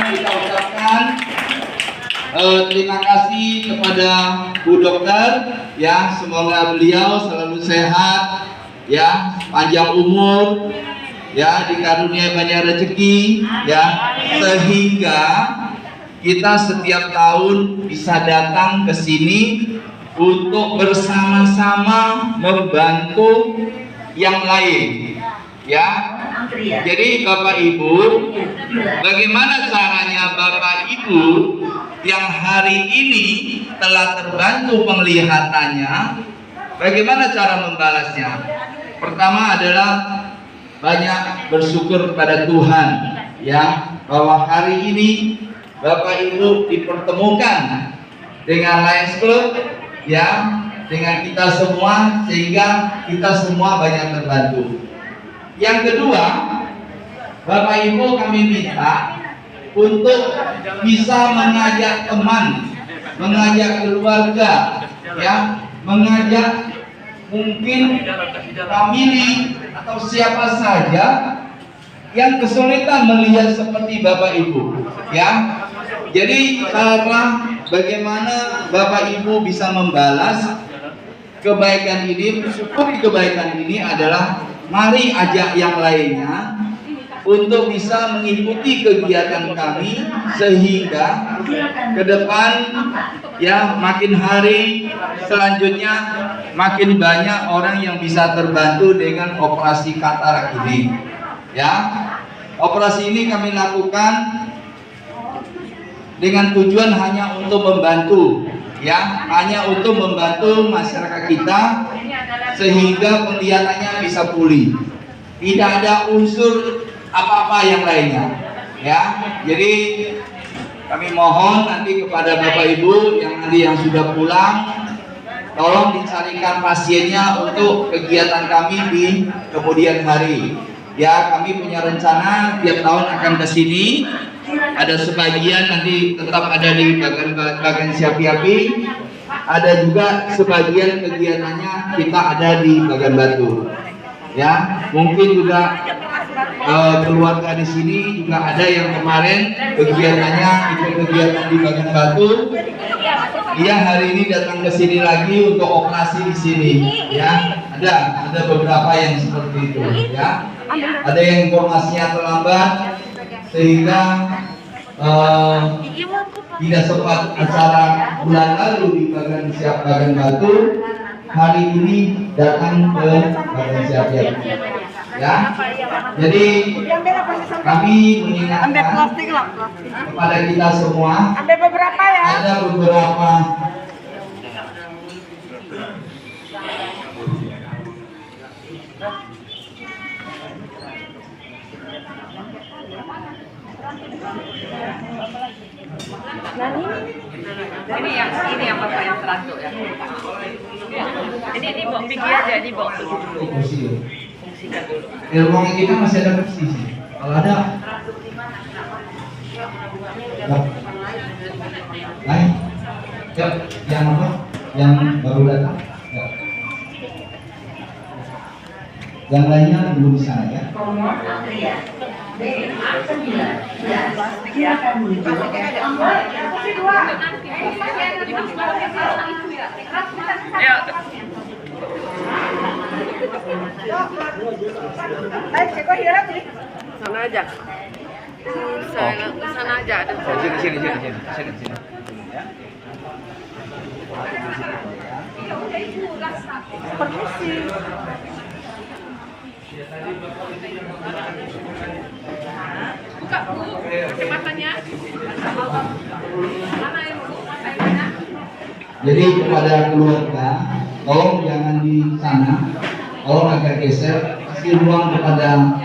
kita ucapkan terima kasih kepada Bu Dokter, ya, semoga beliau selalu sehat, ya, panjang umur, ya, dikaruniai banyak rezeki, ya, sehingga kita setiap tahun bisa datang ke sini untuk bersama-sama membantu yang lain, ya. Jadi Bapak Ibu, bagaimana caranya Bapak Ibu yang hari ini telah terbantu penglihatannya, bagaimana cara membalasnya? Pertama adalah banyak bersyukur kepada Tuhan, ya, bahwa hari ini Bapak Ibu dipertemukan dengan Lions Club, ya, dengan kita semua, sehingga kita semua banyak terbantu. Yang kedua, Bapak Ibu kami minta untuk bisa mengajak teman, mengajak keluarga, ya, mengajak mungkin famili atau siapa saja yang kesulitan melihat seperti Bapak Ibu, ya. Jadi cara bagaimana Bapak Ibu bisa membalas kebaikan ini, mensyukuri kebaikan ini adalah mari ajak yang lainnya untuk bisa mengikuti kegiatan kami, sehingga ke depan, ya, makin hari selanjutnya makin banyak orang yang bisa terbantu dengan operasi katarak ini, ya. Operasi ini kami lakukan dengan tujuan hanya untuk membantu, ya, hanya untuk membantu masyarakat kita sehingga penglihatannya bisa pulih. Tidak ada unsur apa-apa yang lainnya, ya. Jadi kami mohon nanti kepada Bapak Ibu yang sudah pulang, tolong dicarikan pasiennya untuk kegiatan kami di kemudian hari. Ya, kami punya rencana tiap tahun akan ke sini. Ada sebagian nanti tetap ada di bagian Siapi-api. Ada juga sebagian kegiatannya kita ada di Bagan Batu. Ya, mungkin juga keluarga di sini juga ada yang kemarin kegiatannya ikut kegiatan di Bagan Batu. Dia hari ini datang ke sini lagi untuk operasi di sini. Ya, ada beberapa yang seperti itu. Ya, ada yang informasinya terlambat sehingga tidak sempat acara bulan lalu di Bagan Batu, hari ini datang ke Bagan Siapi-api, ya. Jadi kami mengingatkan kepada kita semua, ada beberapa ini yang bapak yang teratur ya. Ini bawa pergi aja, ini bawa pergi dulu. Fungsikan dulu. Di ruangan kita masih ada kursi sih. Kalau ada, lain, ya, yang apa? Yang baru datang. Ya. Yang lainnya belum di sana, ya. Sana aja. Sana aja. Sini. Ya. Permisi. Buka Bu, kecepatannya. Mana yang Bu? Jadi kepada keluarga, tolong jangan di sana, tolong agak geser, kasih ruang kepada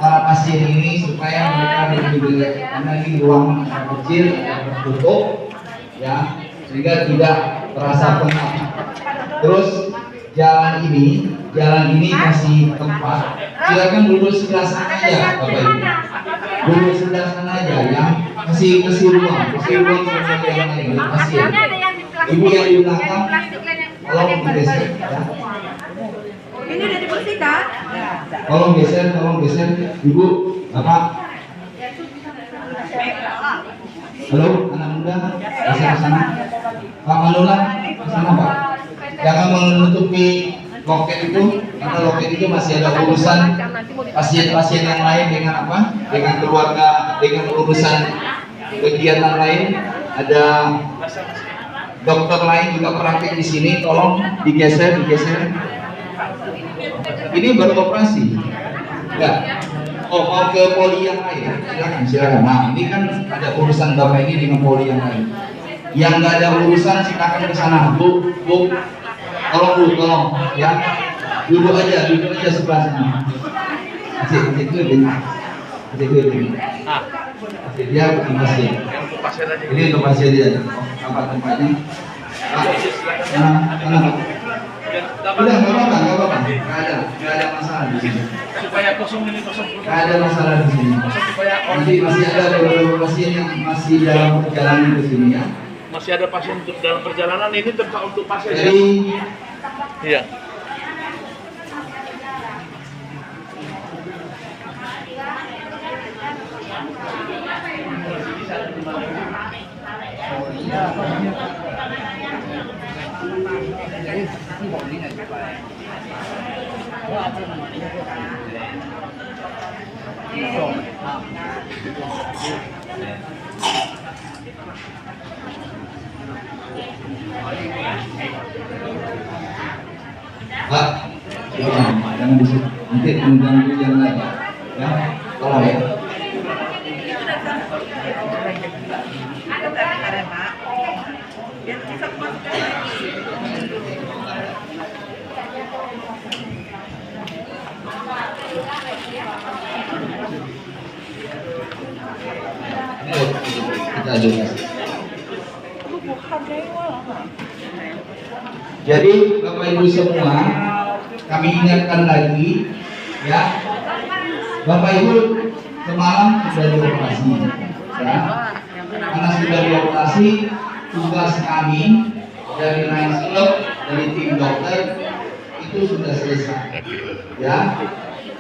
para pasien ini supaya mereka lebih dekat, karena ini ruang kecil tertutup, ya, sehingga tidak terasa pengap. Terus jalan ini kasih tempat, silakan duduk sebelah sana aja, Bapak Ibu, duduk sebelah sana aja, ya, kasih ruang seperti yang lain, pasien. Ibu yang di belakang, tolong geser, ya. Ini udah dibersihkan? Tolong geser, Ibu, Bapak. Halo, anak muda, bisa ke sana. Pak Manula, ke sana Pak. Jangan menutupi loket itu, karena loket itu masih ada urusan pasien-pasien yang lain dengan apa? Dengan keluarga, dengan urusan kegiatan lain. Ada dokter lain juga praktik di sini. Tolong digeser. Ini baru operasi. Enggak. Oh, mau ke poli yang lain? Silakan. Nah, ini kan ada urusan Bapak ini dengan poli yang lain. Yang nggak ada urusan silakan ke sana. Bu. Tolong ya. Duduk aja sebelah sini. Asik dulu. Dia pasien. Ini untuk pasien dia. Apa tempatnya? Mana? Udah, nggak apa-apa. Nggak ada masalah di sini. Supaya kosong ini kosong. Nggak ada masalah di sini. Nanti masih ada beberapa pasien yang masih dalam perjalanan ke sini ya. Masih ada pasien dalam perjalanan ini tempat untuk pasien. Jadi, iya. Pak, jangan di situ. Nanti mengganggu yang lain. Ya, tolong ya. Kita aduk. Jadi Bapak Ibu semua, kami ingatkan lagi ya, Bapak Ibu semalam sudah dioperasi ya. Karena sudah dioperasi, tugas kami dari Lions Club, dari tim dokter itu sudah selesai ya.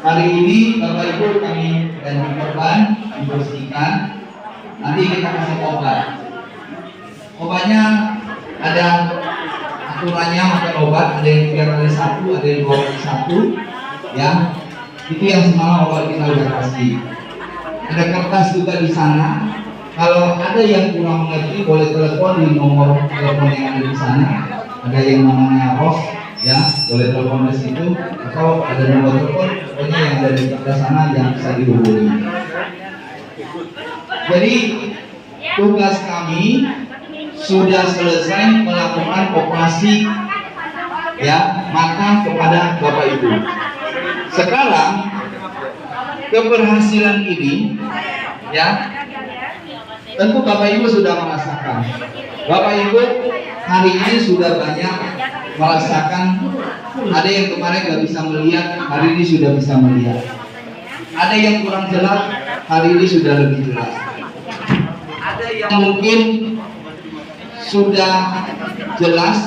Hari ini Bapak Ibu kami ganti perban, dibersihkan. Nanti kita kasih obat. Obatnya ada aturannya, makan obat ada yang 3 kali 1, ada yang 2 kali 1 ya. Itu yang semalam obat kita udah kasih. Ada kertas juga di sana. Kalau ada yang kurang mengerti boleh telepon di nomor telepon yang ada di sana. Ada yang namanya Ros ya, boleh telepon di situ atau ada nomor telepon pokoknya yang ada di kertas sana yang bisa dihubungi. Jadi tugas kami sudah selesai melakukan operasi ya mata kepada Bapak Ibu. Sekarang keberhasilan ini ya tentu Bapak Ibu sudah merasakan. Bapak Ibu hari ini sudah banyak merasakan. Ada yang kemarin nggak bisa melihat, hari ini sudah bisa melihat. Ada yang kurang jelas, hari ini sudah lebih jelas. Ada yang mungkin sudah jelas,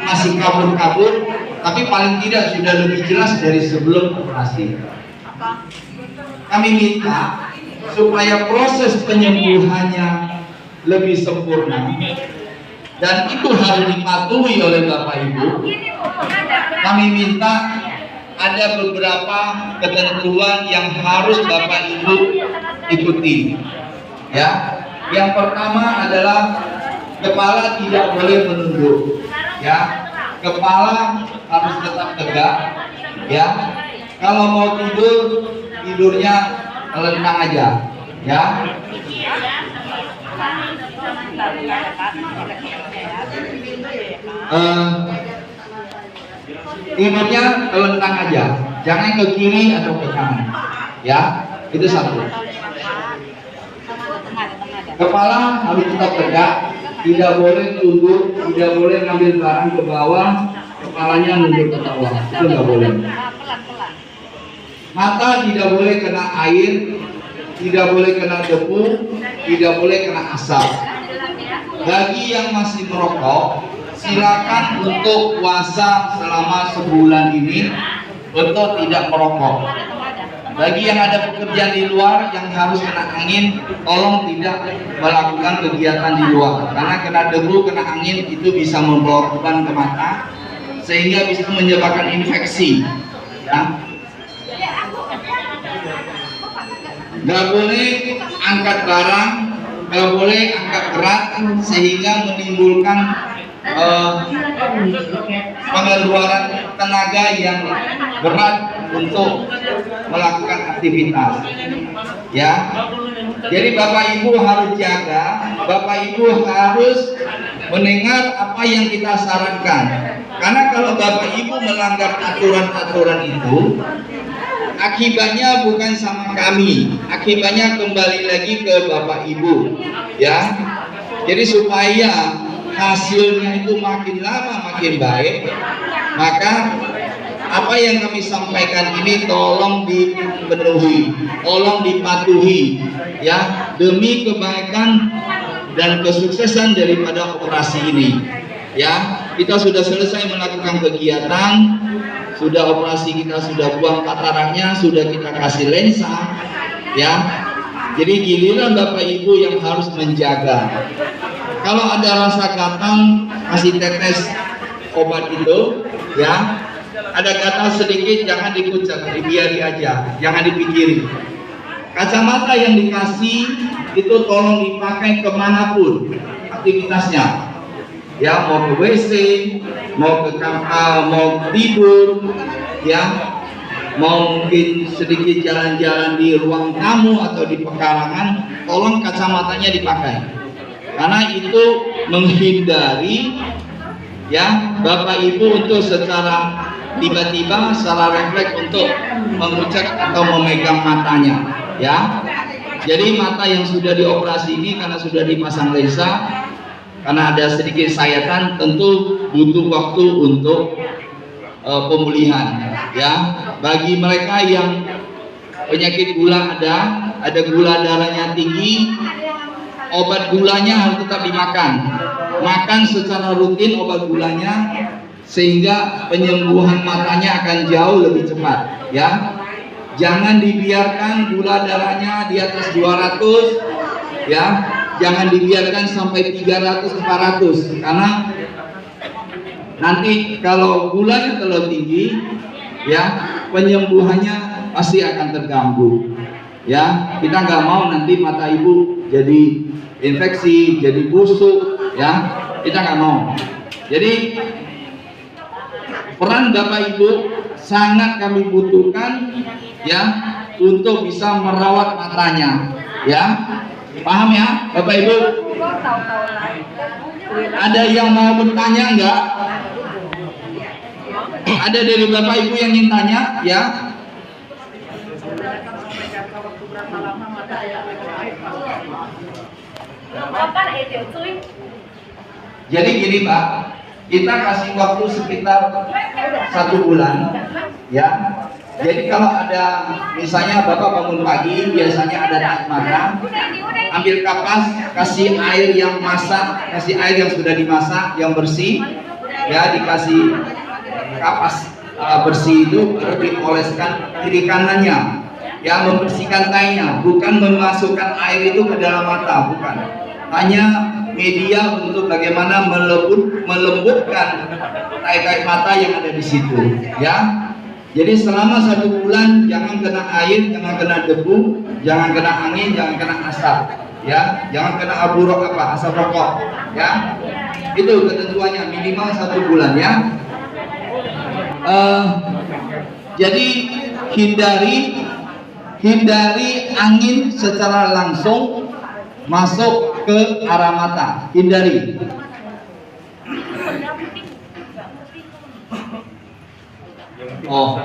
masih kabur-kabur, tapi paling tidak sudah lebih jelas dari sebelum operasi. Kami minta supaya proses penyembuhannya lebih sempurna dan itu harus dipatuhi oleh Bapak Ibu. Kami minta ada beberapa ketentuan yang harus Bapak Ibu ikuti. Ya, yang pertama adalah kepala tidak boleh menunduk. Ya, kepala harus tetap tegak. Ya, kalau mau tidur tidurnya telentang aja. Ya. Tidurnya telentang aja, jangan ke kiri atau ke kanan. Ya, itu satu. Kepala harus tetap tegak, tidak boleh tunduk, tidak boleh ngambil barang ke bawah, kepalanya nunduk ke bawah, itu nggak boleh. Mata tidak boleh kena air, tidak boleh kena debu, tidak boleh kena asap. Bagi yang masih merokok, silakan untuk puasa selama sebulan ini untuk tidak merokok. Bagi yang ada pekerjaan di luar yang harus kena angin, tolong tidak melakukan kegiatan di luar, karena kena debu, kena angin itu bisa membawa beban ke mata sehingga bisa menyebabkan infeksi. Ya. Gak boleh angkat barang, gak boleh angkat berat sehingga menimbulkan pengeluaran tenaga yang berat untuk melakukan aktivitas. Ya, jadi Bapak Ibu harus jaga, Bapak Ibu harus mendengar apa yang kita sarankan. Karena kalau Bapak Ibu melanggar aturan-aturan itu, akibatnya bukan sama kami, akibatnya kembali lagi ke Bapak Ibu. Ya, jadi supaya hasilnya itu makin lama makin baik, maka apa yang kami sampaikan ini tolong dipenuhi, tolong dipatuhi, ya, demi kebaikan dan kesuksesan daripada operasi ini. Ya, kita sudah selesai melakukan kegiatan, sudah operasi, kita sudah buang kataraknya, sudah kita kasih lensa, ya. Jadi giliran Bapak Ibu yang harus menjaga. Kalau ada rasa gatal, kasih tetes obat itu, ya. Ada gatal sedikit, jangan dikucek, dibiari aja, jangan dipikiri. Kacamata yang dikasih itu tolong dipakai kemanapun aktivitasnya. Ya, mau ke WC, mau ke kamar, mau tidur, ya, mau mungkin sedikit jalan-jalan di ruang tamu atau di pekarangan, tolong kacamatanya dipakai. Karena itu menghindari, ya, Bapak Ibu untuk secara tiba-tiba, secara refleks untuk mengucek atau memegang matanya, ya. Jadi mata yang sudah dioperasi ini karena sudah dipasang lensa, karena ada sedikit sayatan, tentu butuh waktu untuk pemulihan, ya. Bagi mereka yang penyakit gula ada gula darahnya tinggi, obat gulanya harus tetap dimakan. Makan secara rutin obat gulanya sehingga penyembuhan matanya akan jauh lebih cepat, ya. Jangan dibiarkan gula darahnya di atas 200, ya. Jangan dibiarkan sampai 300-400, karena nanti kalau gulanya terlalu tinggi, ya, penyembuhannya pasti akan terganggu. Ya, kita nggak mau nanti mata ibu jadi infeksi, jadi busuk, ya, kita nggak mau. Jadi peran Bapak Ibu sangat kami butuhkan, ya, untuk bisa merawat matanya, ya. Paham ya, Bapak Ibu? Ada yang mau bertanya enggak? Ada dari Bapak Ibu yang ingin tanya, ya? Jadi gini Pak, kita kasih waktu sekitar 1 bulan, ya. Jadi kalau ada, misalnya Bapak bangun pagi, biasanya ada naik mata, ambil kapas, kasih air yang masak, kasih air yang sudah dimasak, yang bersih, ya, dikasih kapas bersih itu, baru dioleskan kiri kanannya, ya, membersihkan tainya, bukan memasukkan air itu ke dalam mata, bukan. Hanya media untuk bagaimana melembutkan tai-tai mata yang ada di situ, ya. Jadi selama 1 bulan jangan kena air, jangan kena debu, jangan kena angin, jangan kena asap, ya, jangan kena asap rokok, ya. Itu ketentuannya, minimal 1 bulan, ya. Jadi hindari angin secara langsung masuk ke arah mata, hindari. Oh.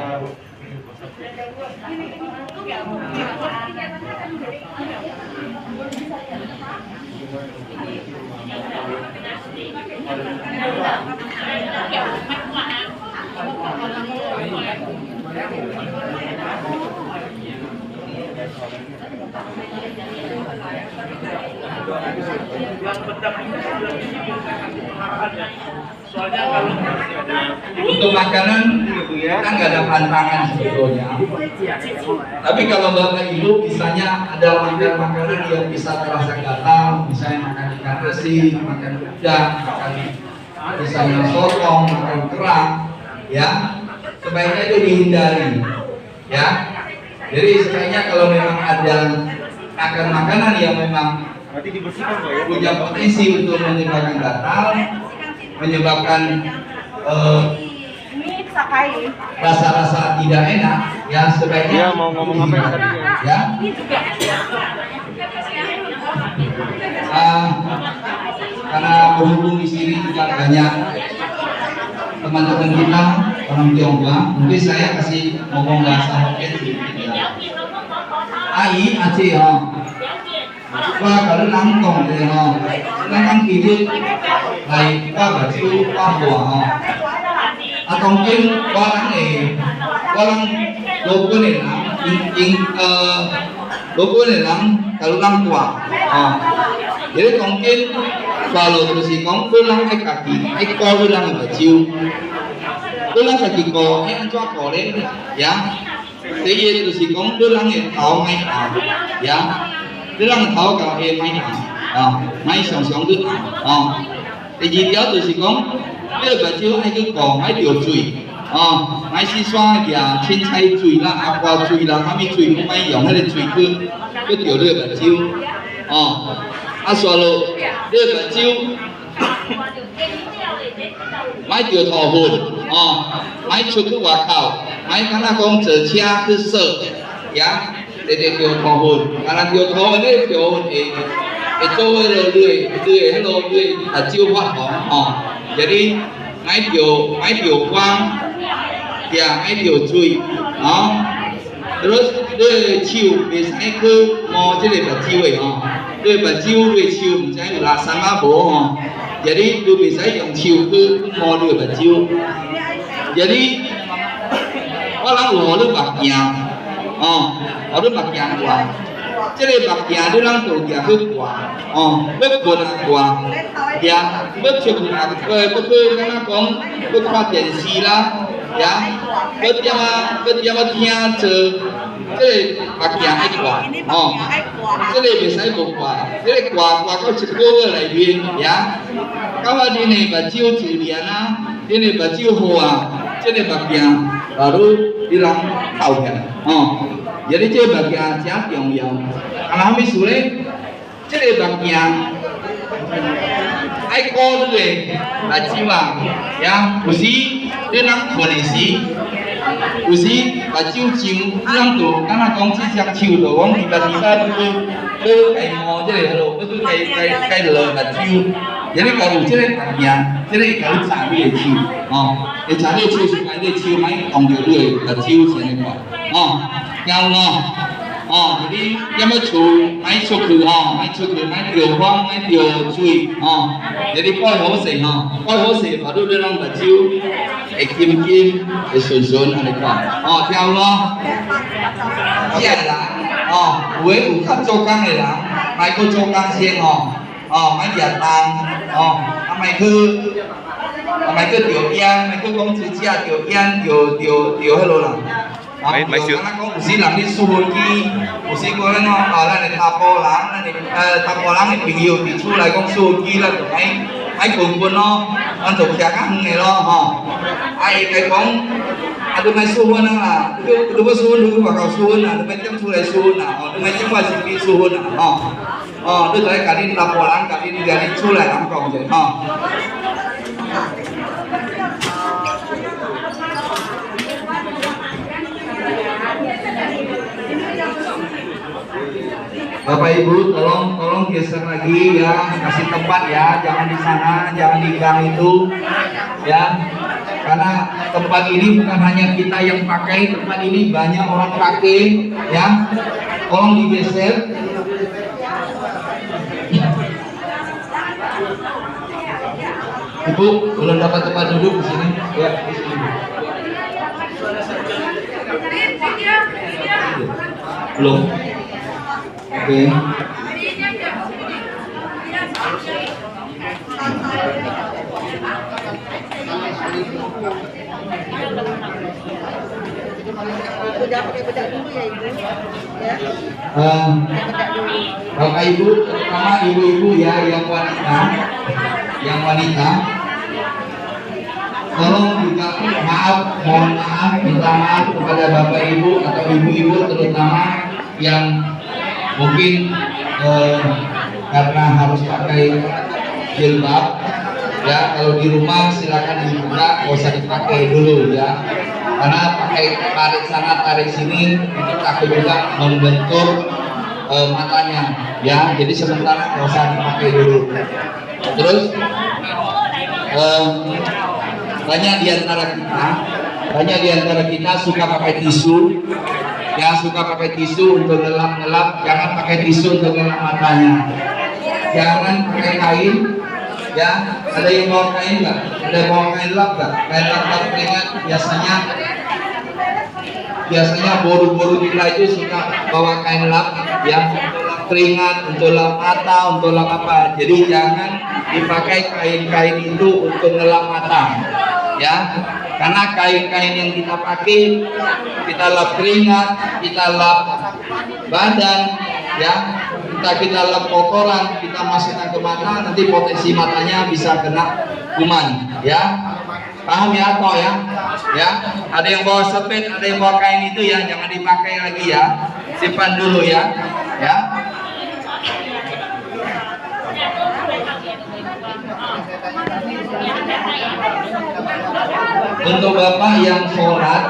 Yang pendamping sudah disini arahannya. Soalnya kalau untuk makanan kita nggak ada pantangan sebetulnya. Tapi kalau Bapak Ibu misalnya ada makan makanan yang bisa terasa gatal, misalnya makan ikan asin, makan udang, makan misalnya sotong, makan kerang, ya sebaiknya itu dihindari, ya. Jadi sebaiknya kalau memang ada makan makanan yang memang punya potensi untuk menyebabkan gatal, menyebabkan rasa-rasa tidak enak, ya sebaiknya mau ngomong apa yang tadinya? ya. Karena berhubung di sini juga banyak teman-teman kita orang Tionghoa, mungkin saya kasih ngomong bahasa Hokkien sedikit ya. Ai aci ha. Qua cả lăng cổng thì ha, lăng kỳ đi, này qua cả chiêu qua hùa ha. Tổng kinh qua lăng lô quân này lăng, lô quân này lăng, cả lăng quả, jadi tổng kinh qua lô tôi chỉ có lô lăng hay cả kỳ, hay co lô lăng là chiêu, lô lăng cả kỳ co, hay ăn cho co lên, ya. Thế thì tôi chỉ có lô lăng này tháo ngay tháo, ya. Đứa lăng tháo cả em máy nào, máy sòng sòng đứa nào, thì gì đó tôi chỉ có đứa bà chiếu ai cứ còn máy điều chùi, máy xí xoa kìa, trên chay chùi là áo qua chùi là kami chùi cũng máy giống hay là chùi cứ điều đứa bà chiếu, xóa lộ đứa bà chiếu máy điều thò hồn, máy chụp cứ quả khảo, máy khả năng con chờ cha cứ sợ, ya. Để điều thọ hồn, karena điều thọ ini điều itu lười hello lười chiêu hoạt họ, jadi máy điều quang, ya máy điều chui, terus dia chiêu biasanya ke mau jadi berciu dia berciu dia chiêu misalnya là sama boh, jadi dia biasanya yang chiêu ke mau dia berciu, jadi orang luar tu bagian. Ở đó bạc giang quả, cái này bạc giang đó lăng tổ giang hư quả, bớt quần quả, ya, bớt chụp bớt cái nó con bớt phát triển xí la, ya, bớt mà thiên chờ, cái này bạc giang hay quả, cái này bị sai một quả, cái này quả có chụp cô lại viên, ya, các bạn đi này bà chiêu chữ liền á, đi này bà chiêu hồ cái này bạc giang, baru bilang tahu kan, jadi je bagian siapa yang alami sulit, jadi bagian ikon tu baciwa, ya, usi dia nak kondisi, usi baciu cium, orang tu karena kongsi siap ciu tu, orang tiba-tiba tu kayak mau jadi hello, tu kayak lelaki baciu. Jadi kalau jadi bagian, jadi kalau cari ciu, cari ciu supaya dia ciu mai orang dia baciu sini kok, nhau jadi yang macam mai cukur, mai điều quang, mai điều chui, jadi coi hổ sỉ, baru dia orang baciu, kim, sun ada kok, theo lo, chia là, với cũng khắp châu căng này là, mai cô châu căng xiên máy giả tàng, mày cứ tiểu yên, mày cứ công chữ chia tiểu yên, tiểu hello là, máy sửa, karena kau mesti làm đi xu hướng đi, mesti kau nó là này tapo láng này bình yêu thì xu lại công xu hướng đi là tụi máy cùng quân nó, ăn thuộc nhà các này lo, ai cái bóng, tụi mày xu hướng là, tụi mày xu hướng tụi mày xu hướng là, tụi mày chăm xu lại xu hướng là, tụi mày chăm qua chỉ xu hướng là, đứa tới cả đi tapo láng cả đi xu lại láng còn vậy, Bapak Ibu tolong geser lagi ya, kasih tempat ya, jangan di sana, jangan di gang itu ya, karena tempat ini bukan hanya kita yang pakai, tempat ini banyak orang pakai ya, tolong digeser. Ibu belum dapat tempat duduk di sini ya, di sini. Belum. Oke. Udah pakai bedak dulu ya Ibu. Ya. Bedak dulu. Bapak Ibu, terutama ibu-ibu ya yang wanita, tolong juga mohon maaf, minta maaf kepada Bapak Ibu atau ibu-ibu terutama yang mungkin karena harus pakai jilbab ya, kalau di rumah silakan dibuka, nggak usah dipakai dulu ya, karena pakai tarik sana tarik sini itu takut juga membentur matanya ya, jadi sementara nggak usah dipakai dulu. Terus banyak di antara kita suka pakai tisu ya, suka pakai tisu untuk ngelap-ngelap. Jangan pakai tisu untuk ngelap matanya, jangan pakai kain ya. Ada yang bawa kain nggak? Ada yang bawa kain lap nggak? Kain lap keringat biasanya boru-boru kita itu suka bawa kain lap ya, untuk lap keringat, untuk lap mata, untuk lap apa. Jadi jangan dipakai kain-kain itu untuk ngelap mata ya, karena kain-kain yang kita pakai, kita lap keringat, kita lap badan ya, kita lap kotoran, kita masukkan ke mata, nanti potensi matanya bisa kena kuman ya. Paham ya toh ya? Ya, ada yang bawa sepet, ada yang bawa kain itu ya, jangan dipakai lagi ya, simpan dulu ya. Ya. Untuk bapak yang sholat,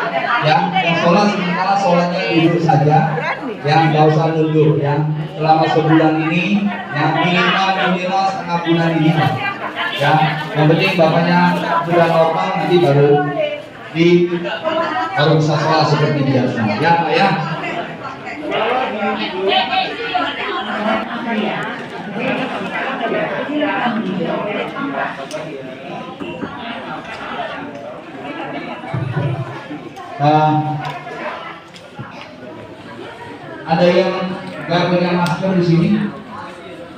ya, yang sholat sementara sholatnya duduk saja, yang nggak usah nunduk ya. Selama sebulan ini, ya minimal setengah bulan ini. Ya, yang penting bapaknya sudah normal, nanti baru bisa sholat seperti biasa. Ya, Pak ya. Ada yang nggak punya masker di sini?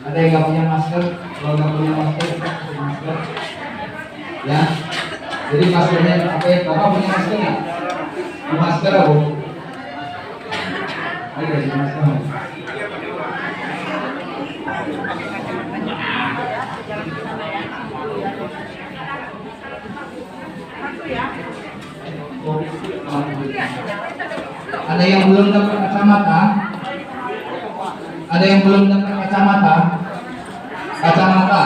Ada yang nggak punya masker? Kalau nggak punya masker, pakai masker. Ya. Jadi maskernya pakai. Bapak punya masker nggak? Masker apa? Ada di masker. Ada yang belum dapat kacamata? Ada yang belum dapat kacamata? Kacamata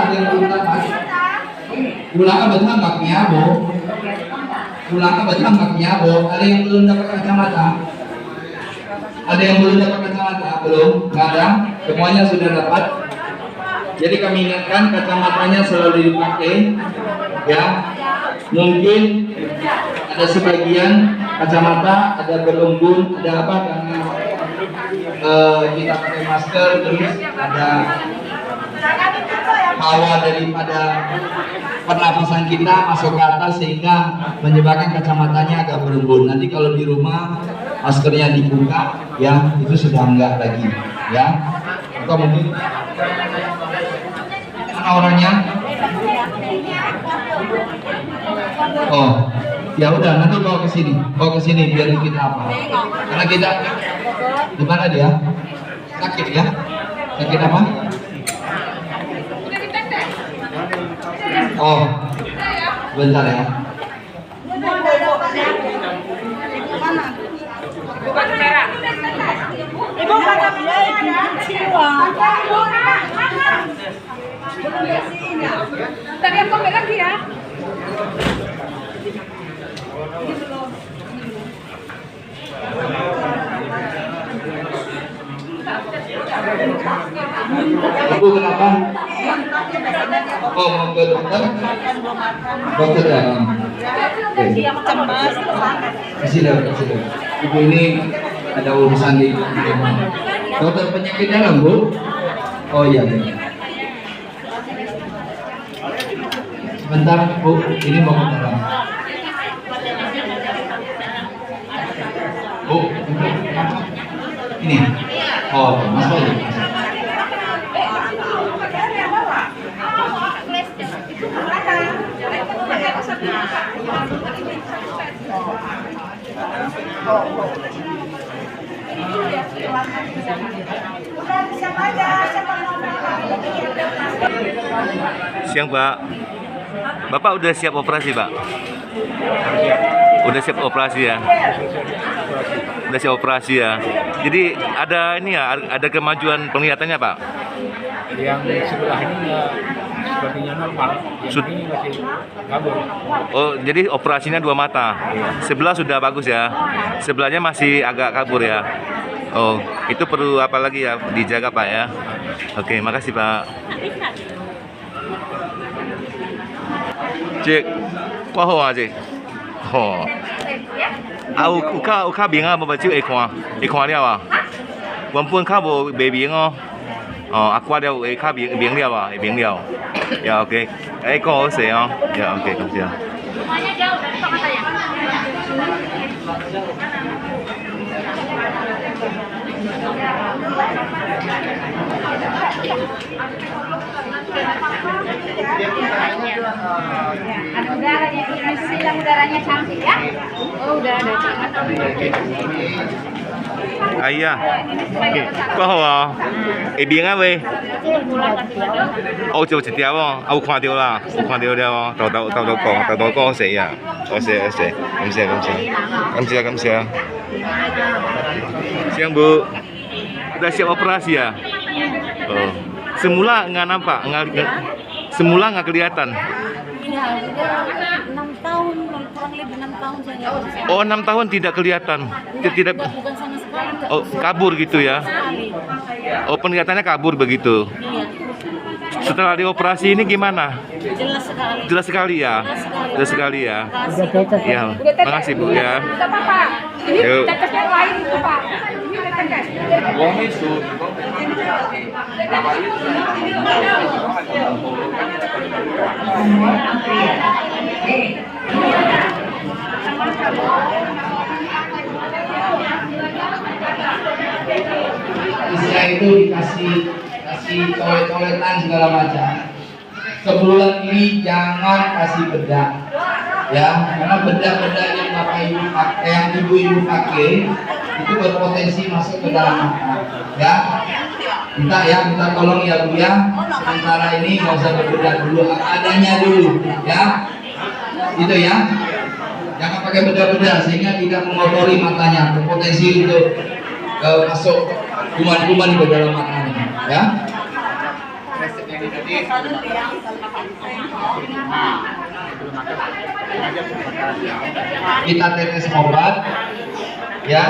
ada yang belum dapat? Ulang betul kaknya bo. Ulang betul kaknya bo. Ada yang belum dapat kacamata? Ada yang belum dapat kacamata? Belum? Nggak ada? Semuanya sudah dapat. Jadi kami ingatkan kacamatanya selalu dipakai. Ya, mungkin ada sebagian kacamata ada berembun, ada apa karena kita pakai masker, terus ada hawa daripada pernafasan kita masuk ke atas sehingga menyebabkan kacamatanya agak berembun. Nanti kalau di rumah maskernya dibuka, ya itu sudah enggak lagi, ya. Atau mungkin mana orangnya? Oh, ya udah nanti bawa ke sini biar kita apa? Karena kita di mana dia? Sakit ya? Sakit apa? Oh, bentar ya. Ibu kata dia jiwa. Tadi aku bilang dia. Ibu kenapa? Oh, mau ke dokter? Dokter dalam. Kasih dah. Ibu ini ada urusan di dokter penyakit dalam, Bu. Oh iya. Sebentar, Bu. Ini mau ke dalam. Bu, ini. Oh, masuk aja. Siang Pak. Bapak udah siap operasi Pak? Udah siap operasi ya? Udah siap operasi ya. Jadi ada ini ya, ada kemajuan penglihatannya Pak? Yang sebelah ini sepertinya normal, yang ini masih kabur. Oh, jadi operasinya 2 mata. Sebelah sudah bagus ya. Sebelahnya masih agak kabur ya. Oh, itu perlu apa lagi ya dijaga Pak ya? Oke, makasih Pak. Cik, qua hô à chị? Ồ. À,有较明啊，无目睭会看了啊。原本较无袂明哦。哦，啊挂了会较明了啊，会明了。Ya oke. Kok hỗ trợ哦。Ya oke, cảm ơn. Semuanya jauh dari Pakataya. Ada udaranya, ini silang udaranya cantik ya. Oh, udah ada cantik. Ai à. Có hô à?会明啊喂。我做一条哦，有看到啦，有看到了哦，豆講死啊，多謝，感謝。Siang Bu, udah siap operasi ya? Oh. Semula nggak nampak, semula nggak kelihatan. Iya, udah 6 tahun, kurang lebih 6 tahun saya nggak bisa. Oh, 6 tahun tidak kelihatan, tidak. Bukan sama sekali. Enggak. Oh, kabur gitu ya? Sekali. Oh, penglihatannya kabur begitu. Iya. Setelah dioperasi ini gimana? Jelas sekali. Jelas sekali ya? Jelas sekali ya? Ya, makasih Bu ya. Tidak apa-apa. Ini Yuk. tetesnya lain itu Pak. Ini tetes. Uang itu. Istilah itu dikasih colet-coletan segala macam. Sebulan ini jangan kasih bedak, ya, karena bedak-bedak yang bapak ibu pakai, yang ibu-ibu pakai itu berpotensi masuk ke dalam mata, ya. Minta tolong ya Bu ya. Sementara ini nggak usah berbedak dulu, adanya dulu, ya. Itu ya. Jangan pakai bedak-bedak sehingga tidak mengotori matanya, berpotensi untuk masuk kuman-kuman ke dalam matanya, ya. Kita tetes obat, ya.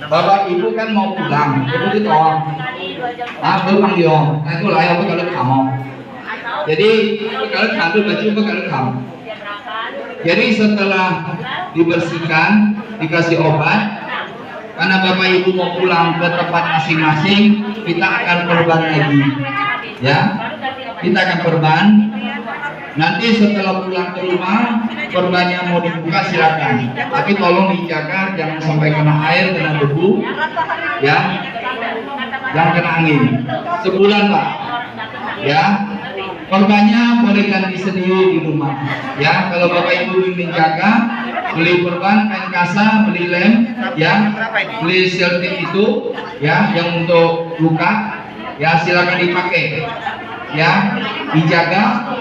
Bapak ibu kan mau pulang, ibu ditolong. Belum dia, nah itu lah yang kalau kamu. Jadi kalau kamu baju kalau kamu. Jadi setelah dibersihkan, dikasih obat, karena bapak ibu mau pulang ke tempat masing-masing, kita akan korban lagi, ya. Kita akan korban. Nanti setelah pulang ke rumah, korbannya mau dibuka silakan. Tapi tolong dijaga, jangan sampai kena air, kena debu, ya. Jangan kena angin. Sebulan Pak, ya. Korbannya boleh ganti sendiri di rumah, ya. Kalau bapak ibu ingin jaga, beli perban, kain kasa, beli lem, ya. Beli selotip itu, ya, yang untuk luka, ya silakan dipakai, ya. Dijaga.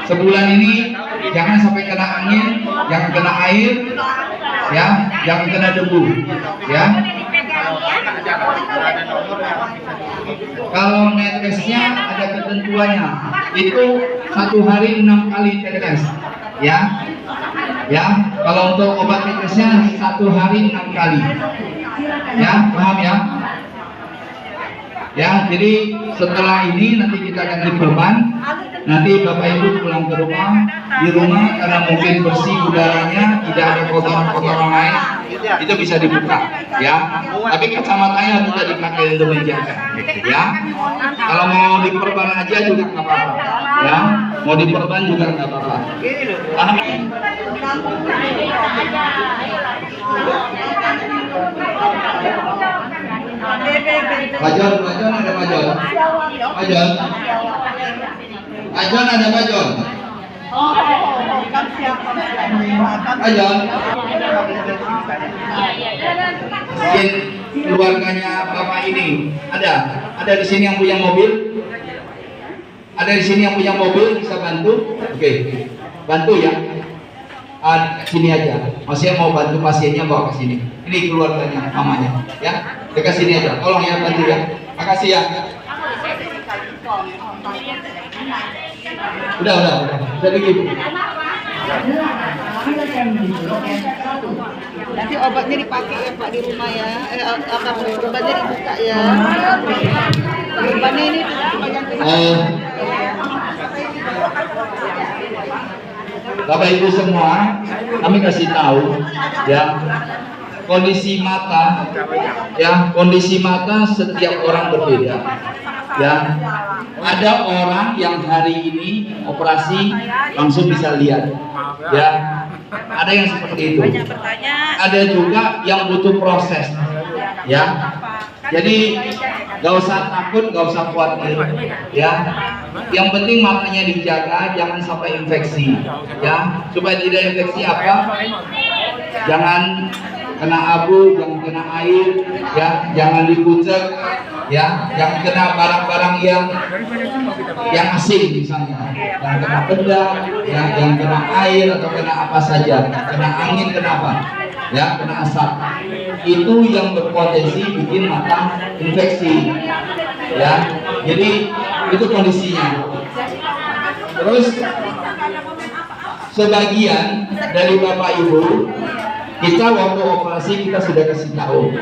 Sebulan ini jangan sampai kena angin, jangan kena air, ya, jangan kena debu, ya. Kalau netesnya ada ketentuannya, itu 1 hari 6 kali tetes, ya. Ya, kalau untuk obat netesnya 1 hari 6 kali, ya, paham ya? Ya, jadi setelah ini nanti kita ganti perban. Nanti bapak ibu pulang ke rumah, di rumah karena mungkin bersih udaranya, tidak ada kotoran-kotoran lain, itu bisa dibuka, ya. Tapi kacamatanya tidak dipakai untuk menjaga, ya. Kalau mau diperban aja juga nggak apa-apa, ya. Mau diperban juga nggak apa-apa. Bajon ada bajon. Bajon ada bajon. Ayo. Mungkin keluarganya bapak ini ada di sini yang punya mobil? Ada di sini yang punya mobil bisa bantu? Oke, bantu ya. Sini aja. Masih mau bantu pasiennya bawa ke sini. Ini keluarganya, mamanya, ya. Dekat sini aja. Tolong ya bantu ya. Makasih ya. Udah pergi. Nanti obatnya dipakai ya Pak di rumah ya. Obatnya dibuka ya. Obatnya ini Bapak Ibu semua, kami kasih tahu ya, kondisi mata setiap orang berbeda. Ya, ada orang yang hari ini operasi langsung bisa lihat, ya, ada yang seperti itu. Ada juga yang butuh proses, ya. Jadi gak usah takut, gak usah khawatir, ya. Yang penting matanya dijaga, jangan sampai infeksi, ya. Supaya tidak infeksi apa? Jangan kena abu, jangan kena air, ya. Jangan dikucek, ya. Jangan kena barang-barang yang asing misalnya, yang kena benda, yang kena air atau kena apa saja, kena angin, kenapa? Ya, kena asap. Itu yang berpotensi bikin mata infeksi, ya. Jadi itu kondisinya. Terus sebagian dari Bapak Ibu, kita waktu operasi kita sudah kasih tahu,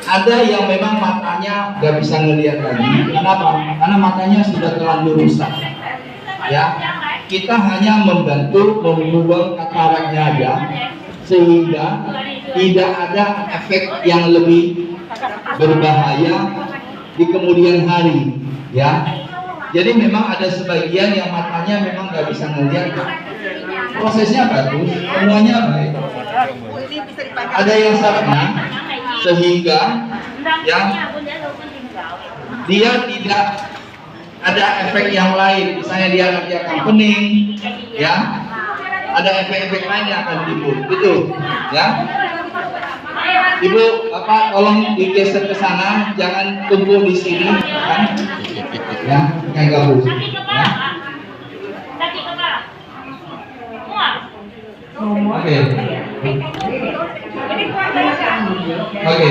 ada yang memang matanya nggak bisa ngelihat lagi. Kenapa? Karena matanya sudah terlanjur rusak, ya. Kita hanya membantu membuang kataraknya aja, sehingga tidak ada efek yang lebih berbahaya di kemudian hari, ya. Jadi memang ada sebagian yang matanya memang nggak bisa ngelihat, prosesnya bagus, semuanya baik. Ada yang salah, sehingga yang dia tidak ada efek yang lain, misalnya dia akan pening, ya. Ada efek-efek lain yang akan timbul, gitu, ya. Ibu, tolong digeser ke sana, jangan tumbuh di sini, kan? Ya, kayak gabus. Ya. Oke.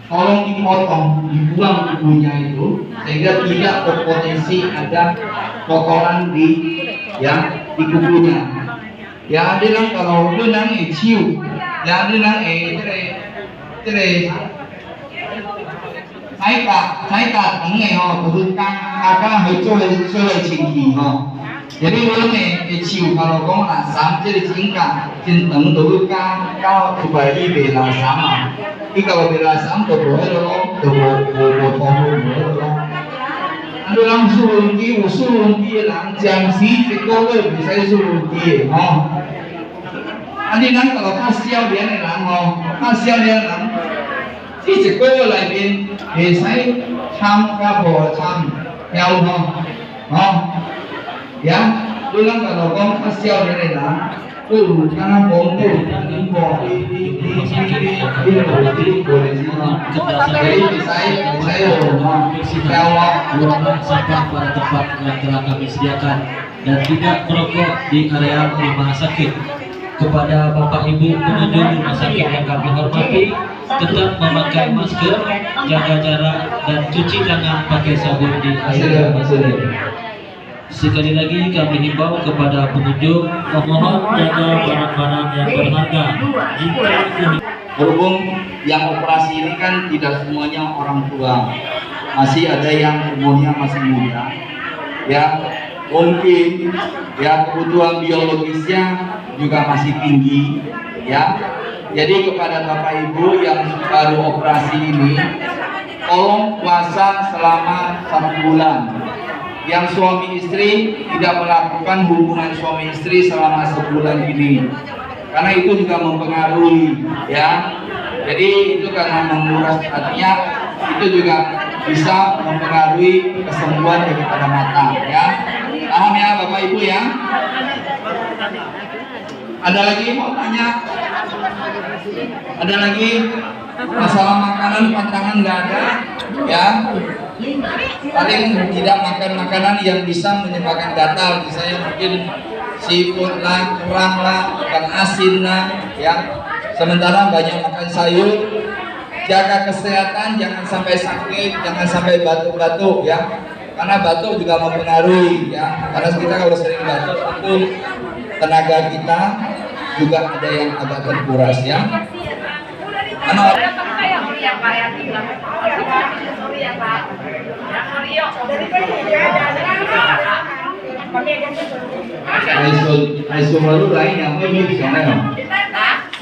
Tolong dipotong, dibuang ibunya itu, sehingga tidak berpotensi ada kotoran di kukunya. Ya, dia bilang kalau lu nang ciu, ya dia bilang saya tak tengah betul kan apa itu cingki jadi lu ciu kalau kau nak sam jadi cingka cinteng dulu kan kau kembali bela sama. Kalau bela sama tu boleh Ando lang surungi, usurungi lang, jangsi, cikowe bisa surungi, Andi lang kalau kasiau dia ni lang, kasiau dia lang, si cikowe lagi, saya cam kabo cam, ya ya, tu lang kalau kau kasiau dia ni lang, karena bongku, sampah pada tempat yang telah kami sediakan dan tidak merokok di area rumah sakit. Kepada Bapak Ibu pengunjung rumah sakit yang kami hormati, tetap memakai masker, jaga jarak dan cuci tangan pakai sabun di area rumah sakit. Sekali lagi kami himbau kepada pengunjung, mohon jaga barang-barang yang berharga. Berhubung yang operasi ini kan tidak semuanya orang tua, masih ada yang umurnya masih muda, ya mungkin ya kebutuhan biologisnya juga masih tinggi, ya. Jadi kepada Bapak Ibu yang baru operasi ini, tolong puasa selama 1 bulan. Yang suami istri tidak melakukan hubungan suami istri selama sebulan ini, karena itu juga mempengaruhi, ya. Jadi itu karena menguras, artinya itu juga bisa mempengaruhi kesembuhan daripada mata, ya. Paham ya Bapak Ibu ya? Ada lagi mau tanya? Ada lagi? Masalah makanan pantangan nggak ada ya? Paling tidak makan makanan yang bisa menyebabkan gatal, misalnya mungkin seafood lah, kerang lah, ikan asin lah ya. Sementara banyak makan sayur, jaga kesehatan, jangan sampai sakit, jangan sampai batuk-batuk ya, karena batuk juga mempengaruhi ya, karena kita kalau sering batuk itu tenaga kita juga ada yang agak terkuras ya. Aisyah baru lain yang lebih sana.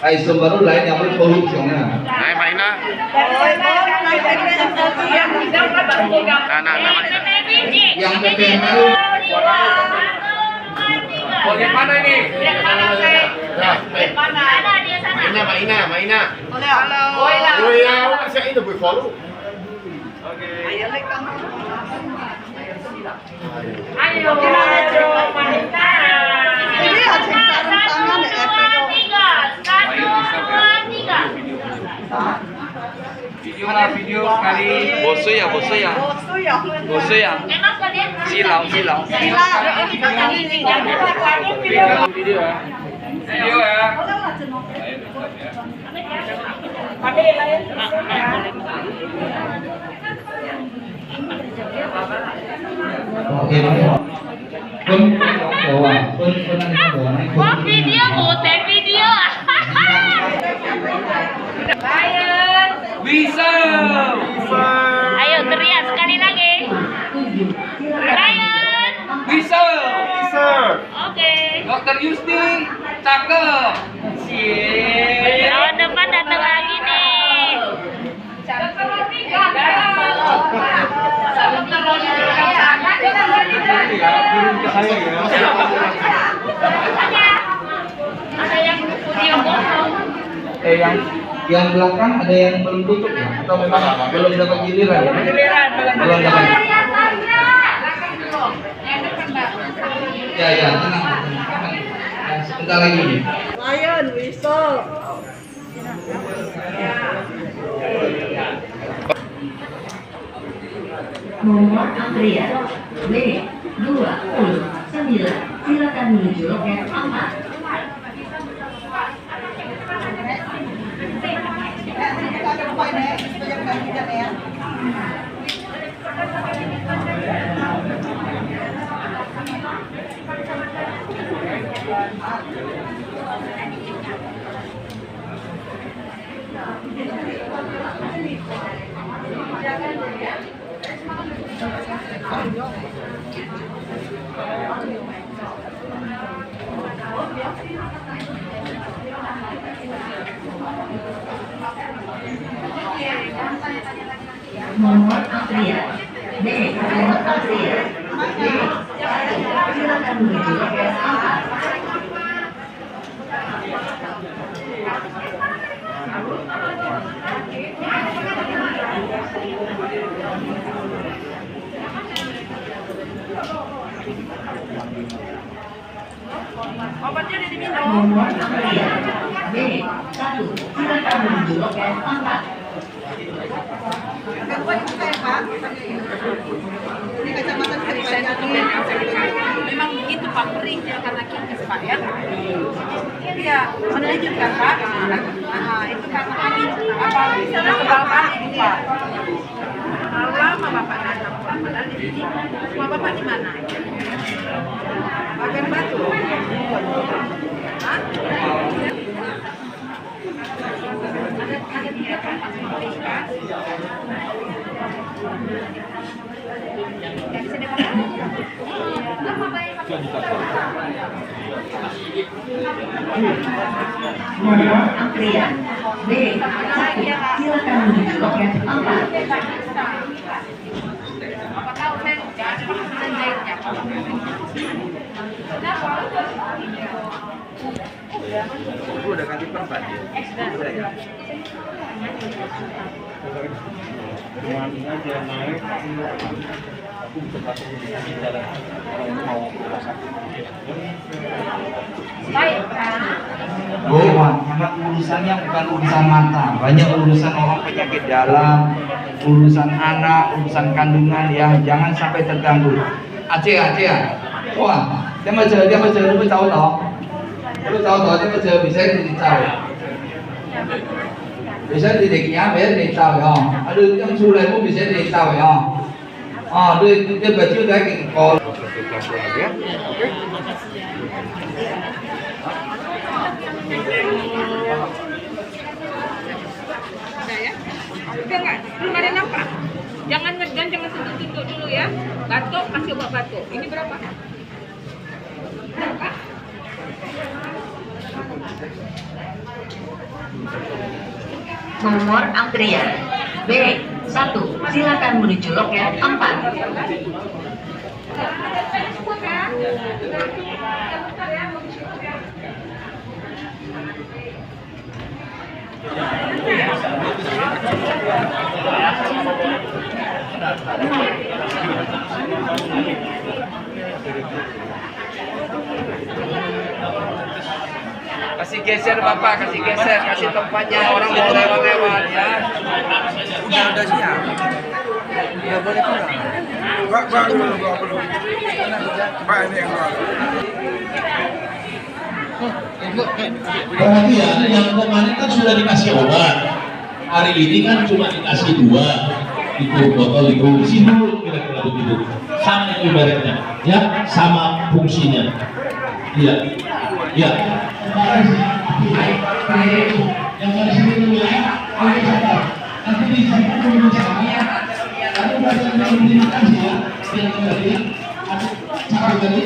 Aisyah baru lain yang lebih sana. Naik Maina. Yang PPM baru. Oh, yang mana ini? Yang mana saya? Yang mana? Ada dia sana. Maina. Halo. Oh ya, saya itu berfollow. Ayo. Wanita. Ini ada sarung tangan ya. 1, 2, 3. Video sekali. Bosnya ya. Enak kan dia? Silau. Video ya. Oke, pun bawa, pun Wah, video bote video. Ryan. Bisa. Ayo teriak sekali lagi. Ryan. Bisa. Oke. Dokter Yusti, cakep. Tahun depan datang lagi nih. Ada yang video bohong. yang belakang ada yang belum tutup ya? Atau memang belum dapat giliran? Belum dapat. Ya, tenang. Sebentar lagi nih. Lion, whistle. Nomor antrian B209, silakan menuju loket 4. Nomor antrian B, nomor antrian B, silakan menuju loket 4. Obatnya udah diminum. Nomor antrian B1, silakan menuju loket 4. Ini kacamata saya Memang begitu Pak, perih karena kinkis Pak ya. Iya, menunjukkan Pak. Nah, itu karena kami apa tebal kali Pak. Lama Bapak datang, padahal di sini rumah Bapak di mana? Bagian Batu. Hah? Ada 3 tempat pemeriksaan. Nomor antrian B1, silakan menuju loket 4. Apa tahu saya jangan jahitnya. Udah ganti perban ya? Dengan ini aja naik, aku bisa kasih di jalan kalau mau ke rumah sakit. Baik, Kak. Bukan, karena urusannya bukan urusan mata, banyak urusan orang penyakit dalam, urusan anak, urusan kandungan ya, jangan sampai terganggu. Aceh, ya. Wah, dia mau tahu toh. Lu tahu toh dia mau bisa tahu. Bisa dideknya biar tahu ya. Ada yang sudah pun bisa tahu ya. Dia baca dari call. Oke. Udah ya? Udah nggak? Belum ada nampak? Jangan ngedan, jangan sentuh-sentuh dulu ya. Batuk, kasih obat batuk. Ini berapa? Berapa? Nomor antrian B1, silakan menuju loket 4. Kasih geser Bapak, kasih geser, kasih tempatnya orang mau lewat-lewat ya. Udah siap. Ya boleh pulang. Pak ini yang Perhatian, yang kemarin kan sudah dikasih obat. Hari ini kan cuma dikasih 2. Itu botol itu isi dulu kira-kira begitu. Sama itu ibaratnya, ya, sama fungsinya. Iya, iya. Yang dari sini dulu ya. Oke, sabar. Nanti di sini dulu saya. Lalu bagian yang dikasih ya. Yang tadi, satu tadi.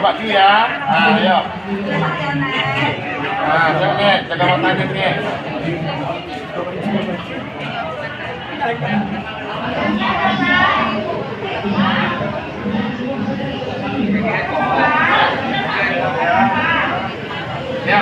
Pak Q ya. Ayo. Jangan nih, jaga matanya nih. Ya. Ya,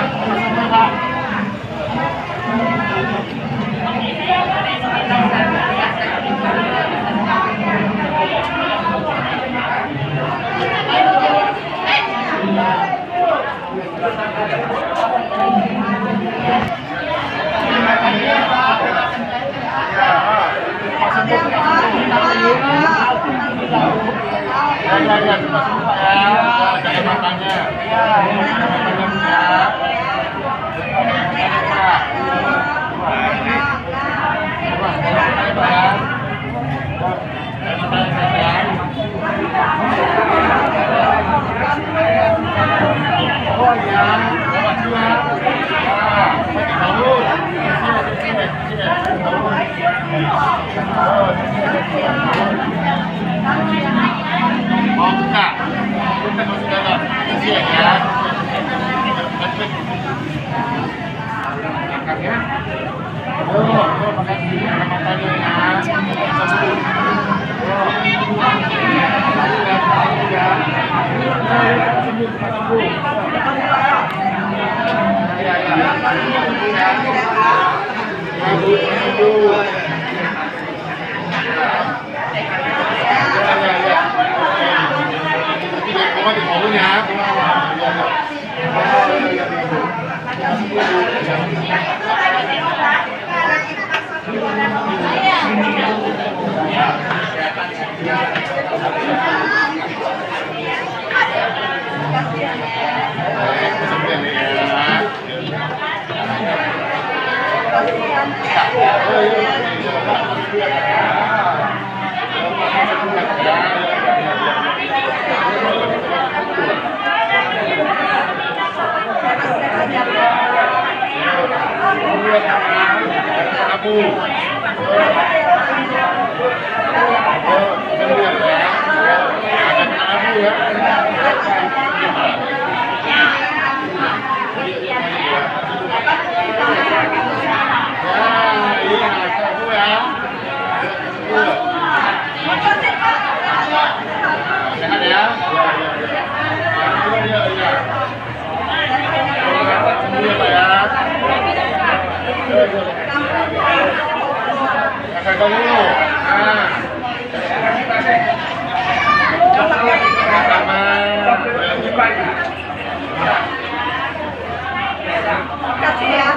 Makasih ya.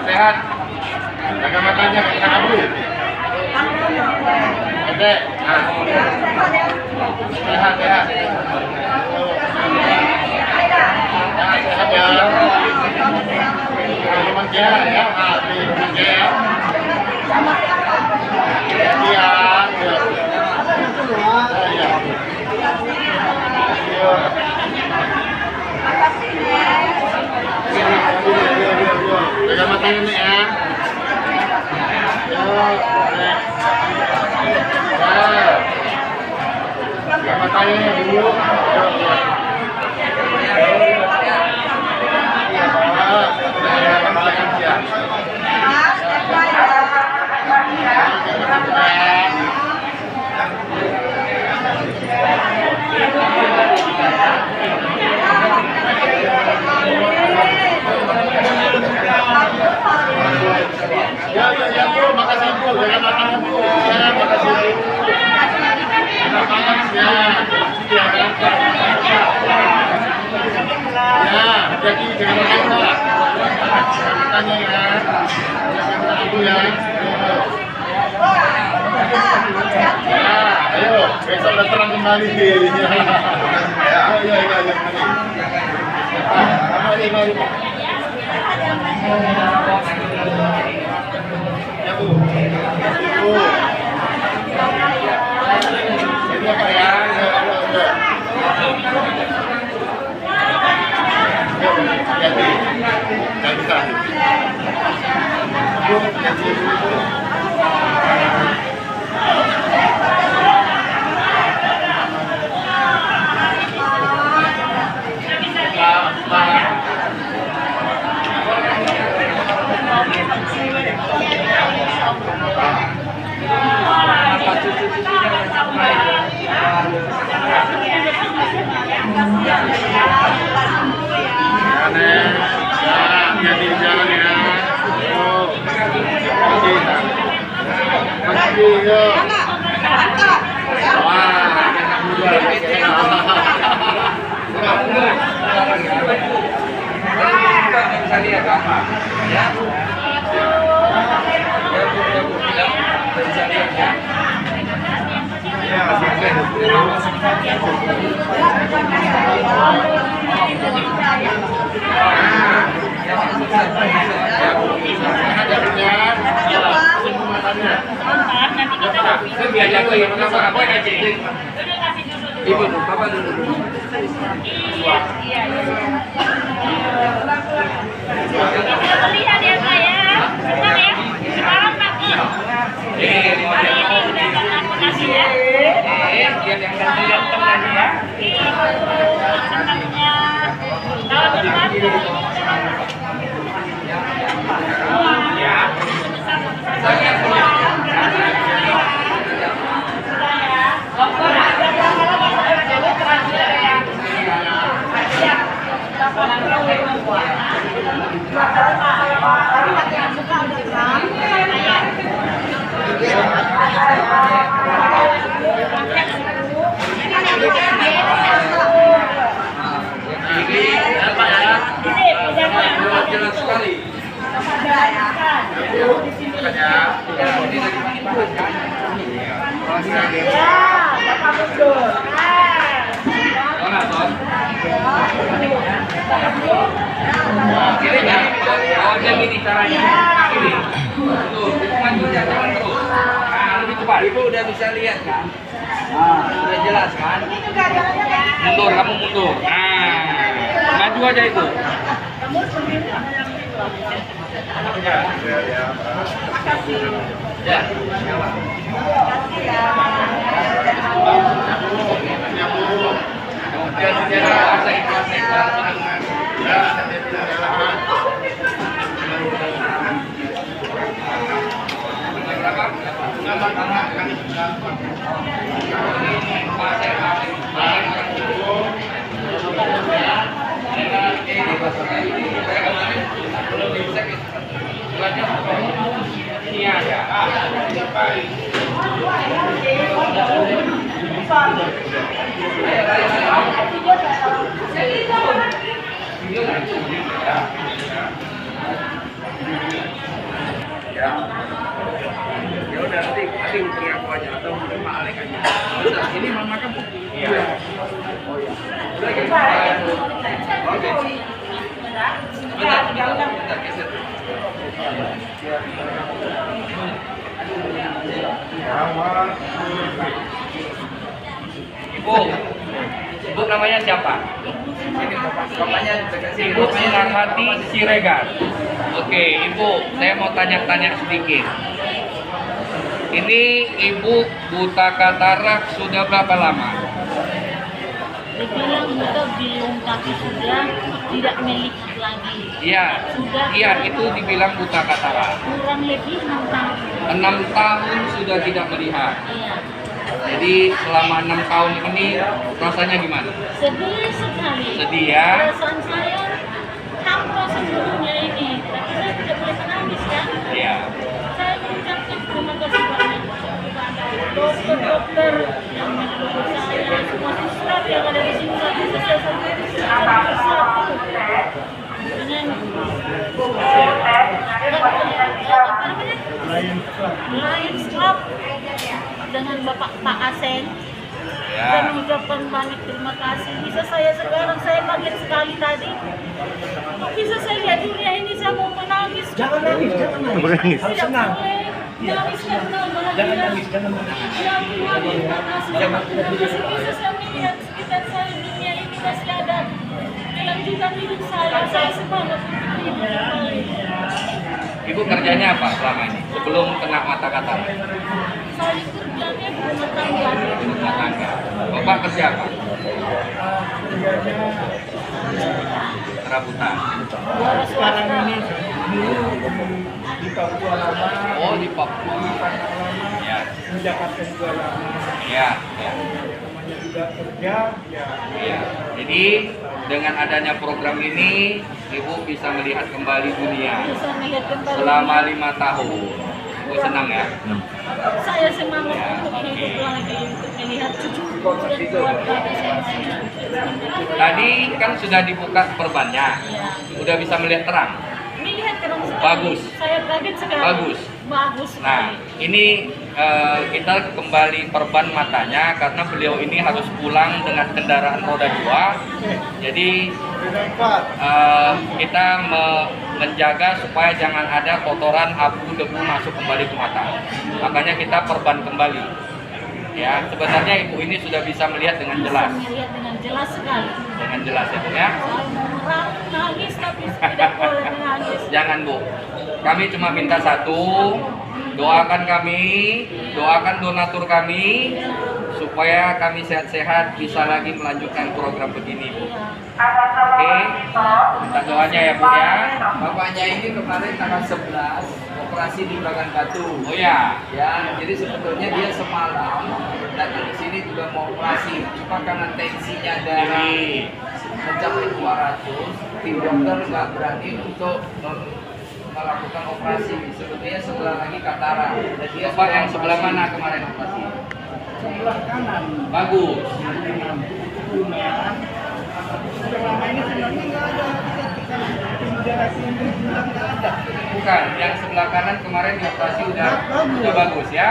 Sehat. Jaga matanya, kita kabur. Oke. Sehat, sehat. Sehat ya. Teman ya, ya. Teman ya. Iya. Jaga matanya nih ya. Jaga matanya dulu. Ya Bu, makasih Bu, jangan makan Bu, ya makasih Bu. Ya, jadi jangan makan lah. Makannya ya, jangan makan Bu ya. Ya, ayo, besok udah terang kembali. Mari. Ya Bu. Ini apa ya? Ibu, Bapak dulu. Lihat ya Kak ya. Bentar ya. Sekarang pagi. Hari ini udah transportasi ya. Lihat yang ganteng lagi ya. Senang Jelas sekali. Ini caranya. Ini. Tuh, maju jangan terus. Nah, lebih cepat. Ibu udah bisa lihat kan? Nah, udah jelas kan? Mundur, kamu mundur. Nah, maju aja itu. Ya. Ya udah nanti hubungi aku aja atau hubungi Pak Alek aja. Ini mama kamu. Iya. Oh iya. Udah gitu. Oke. Bentar, geser. Ibu namanya siapa? Bapaknya Ibu Sinarhati Siregar. Oke, Ibu, saya mau tanya-tanya sedikit. Ini Ibu buta katarak sudah berapa lama? Dibilang buta belum, tapi sudah tidak melihat lagi. Iya, iya itu dibilang buta katarak. Kurang lebih 6 tahun. 6 tahun sudah tidak melihat. Iya. Jadi selama 6 tahun ini rasanya gimana? Sedih sekali. Sedih ya? Perasaan saya hampa seluruhnya ini, tapi saya tidak boleh menangis kan? Iya. Saya mengucapkan terima kasih banyak kepada dokter-dokter yang menurut saya, semua suster yang ada di sini satu persatu dengan Lions Club dengan Bapak Pak Asen. Ya. Saya mengucapkan banyak terima kasih. Bisa saya sekarang, saya kaget sekali tadi. Kok bisa saya lihat dunia ini, saya mau menangis. Jangan nangis, jangan nangis. Harus senang. Nangis karena bahagia. Jangan nangis, jangan nangis. Ya Tuhan, terima kasih. Masih bisa saya melihat sekitar saya dunia ini masih ada kelanjutan hidup saya. Saya semangat untuk hidup kembali. Ibu kerjanya apa selama ini? Sebelum kena mata katarak? Saya kerjanya di rumah tangga. Rumah tangga. Bapak kerja apa? Serabutan. Sekarang ini di Papua lama. Oh, di Papua. Ya. Di Jakarta juga lama. Ya, ya. Namanya juga kerja, ya. Ya. Jadi dengan adanya program ini, Ibu bisa melihat kembali dunia Bisa melihat kembali. selama 5 tahun. Ibu senang ya? Saya semangat untuk hidup lagi, untuk melihat cucu dan keluarga saya. Tadi kan sudah dibuka perbannya, Ya. udah bisa melihat terang. Melihat terang sekali. Bagus. Saya kaget sekali. Bagus. Bagus Nah, sekali. ini kita kembali perban matanya karena beliau ini harus pulang dengan kendaraan roda 2. Jadi kita menjaga supaya jangan ada kotoran, abu, debu masuk kembali ke mata. Makanya kita perban kembali. Ya, sebenarnya ibu ini sudah bisa melihat dengan jelas. Bisa melihat dengan jelas sekali. Dengan jelas ya, Bu ya. Saya mau menangis tapi tidak boleh menangis. Jangan, Bu. Kami cuma minta satu, doakan kami, doakan donatur kami supaya kami sehat-sehat bisa lagi melanjutkan program begini, Bu. Oke, minta doanya ya, Bu ya. Bapaknya ini kemarin tanggal 11 operasi di Bagan Batu. Oh ya, Ya, jadi sebetulnya dia semalam datang ke sini juga mau operasi, cuma karena tensinya darah mencapai 200, tim dokter nggak berani untuk melakukan operasi. Sebetulnya sebelah lagi katarak. Dan dia Bapak yang sebelah mana kemarin operasi? Sebelah kanan. Bagus. Selama ini sebenarnya nggak ada darah tinggi nggak ada. Bukan, yang sebelah kanan kemarin dioperasi udah bagus ya.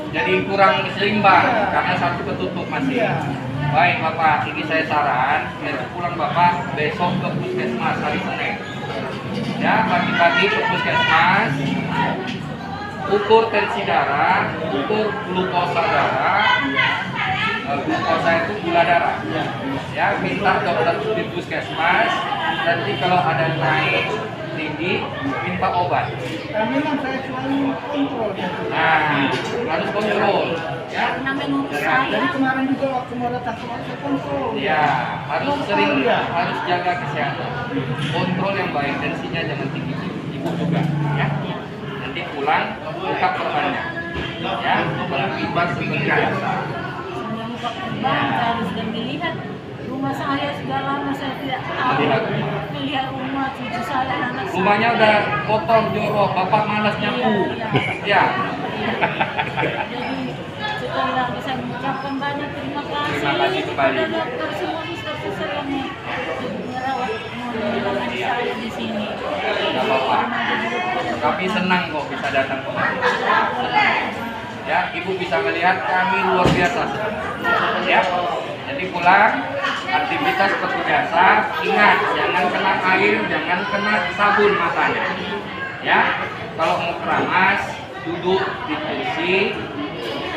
Jadi kurang seimbang karena satu ketutup masih. Baik Bapak, ini saya saran, besok pulang Bapak besok ke puskesmas hari Senin. Ya, pagi-pagi ke puskesmas, ukur tensi darah, ukur glukosa darah. Glukosa itu gula darah. Ya, minta dokter di puskesmas. Nanti kalau ada naik tinggi, minta obat. Memang saya selalu kontrol. Nah, harus kontrol. Ya, Dari kemarin juga waktu mau datang kemarin saya kontrol. ya harus sering, harus jaga kesehatan. Kontrol yang baik, tensinya jangan tinggi. Ibu juga, ya. Nanti pulang buka perbannya. Ya, beribadah seperti biasa. Saya harus melihat rumah saya sudah lama saya tidak tahu. Melihat rumah cucu saya, anak saya. Rumahnya udah kotor, jorok, Bapak malas nyapu. Ya. Jadi sekali lagi saya mengucapkan banyak terima kasih. Terima kasih kembali. kepada dokter semua suster-suster yang merawat anak saya di sini. Tidak apa-apa. Kami senang kok bisa datang kemari. Senang. Ya, Ibu bisa melihat kami luar biasa. Ya. Jadi pulang, aktivitas seperti biasa. Ingat, jangan kena air, jangan kena sabun matanya. Ya, kalau mau keramas, duduk di kursi,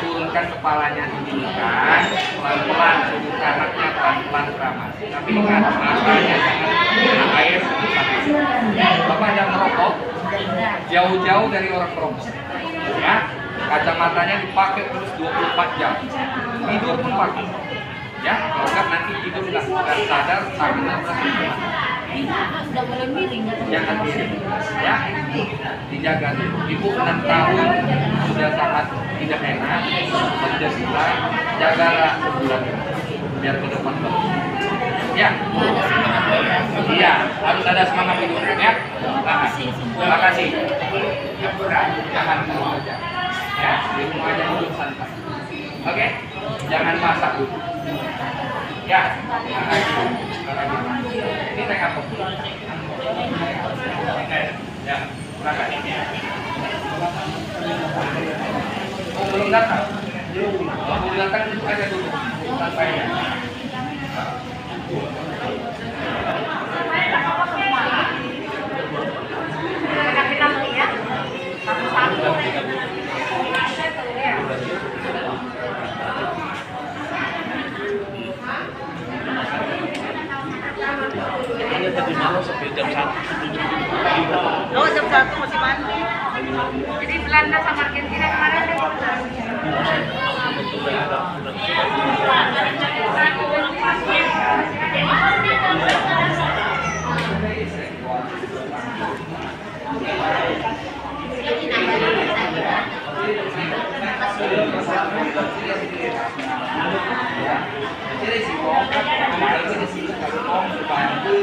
turunkan kepalanya diginikan, pelan-pelan, duduk anaknya pelan-pelan keramas. Tapi ingat, matanya jangan kena air, sabun. Bapak jangan merokok, jauh-jauh dari orang perokok. Ya, kacamatanya dipakai terus 24 jam. Tidur pun pakai. Ya, kalau enggak nanti tidur nggak sadar, tangannya berarti Sudah boleh miring. jangan miring. Ya, dijaga dulu. Ibu 6 tahun sudah sangat tidak enak, berjasa, jagalah sebulan biar ke depan bagus. Ya, iya, harus ada semangat hidup ya. Terima kasih. Ya, berat, jangan di rumah aja. Ya, di rumah aja duduk santai. Oke, jangan masak dulu. Ya, terima kasih. Ini teh apa? Ya, silakan. Oh, belum datang? Oh, belum datang, itu aja dulu. Santai ya. Tadi malam sampai jam 1. Oh, jam 1 masih mandi. Jadi Belanda sama Argentina kemarin kan Jadi si Bong, kalau di sini kalau Bong dibantu,